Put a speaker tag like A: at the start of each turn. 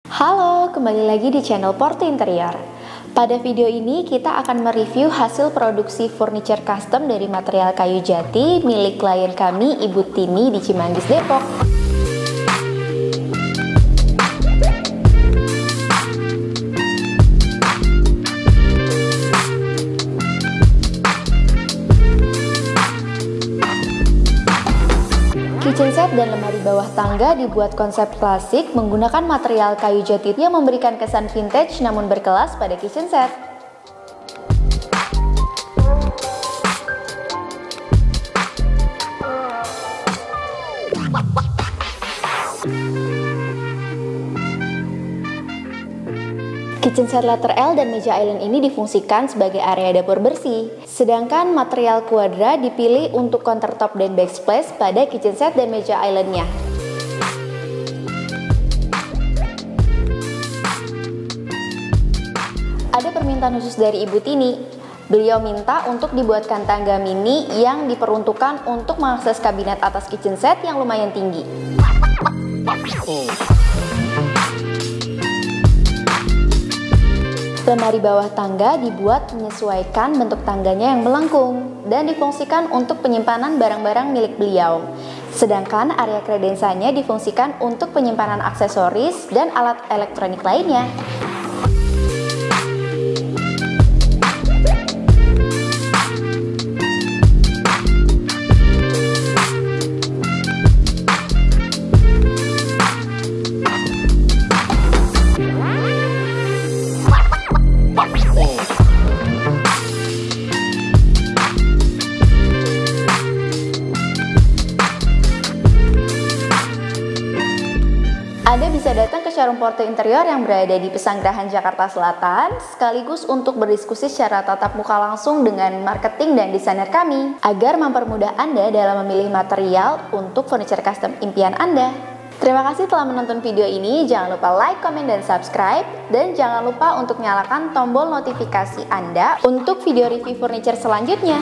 A: Halo, kembali lagi di channel Porto Interior. Pada video ini kita akan mereview hasil produksi furniture custom dari material kayu jati milik klien kami Ibu Tini di Cimanggis, Depok. Kitchen set dan lemari bawah tangga dibuat konsep klasik menggunakan material kayu jati yang memberikan kesan vintage namun berkelas pada kitchen set. Kitchen set letter L dan meja island ini difungsikan sebagai area dapur bersih. Sedangkan material kuadra dipilih untuk countertop dan backsplash pada kitchen set dan meja islandnya. Ada permintaan khusus dari Ibu Tini. Beliau minta untuk dibuatkan tangga mini yang diperuntukkan untuk mengakses kabinet atas kitchen set yang lumayan tinggi. Lemari bawah tangga dibuat menyesuaikan bentuk tangganya yang melengkung dan difungsikan untuk penyimpanan barang-barang milik beliau. Sedangkan area kredensanya difungsikan untuk penyimpanan aksesoris dan alat elektronik lainnya. Anda bisa datang ke showroom Porto Interior yang berada di Pesanggerahan, Jakarta Selatan, sekaligus untuk berdiskusi secara tatap muka langsung dengan marketing dan desainer kami, agar mempermudah Anda dalam memilih material untuk furniture custom impian Anda. Terima kasih telah menonton video ini, jangan lupa like, komen, dan subscribe, dan jangan lupa untuk nyalakan tombol notifikasi Anda untuk video review furniture selanjutnya.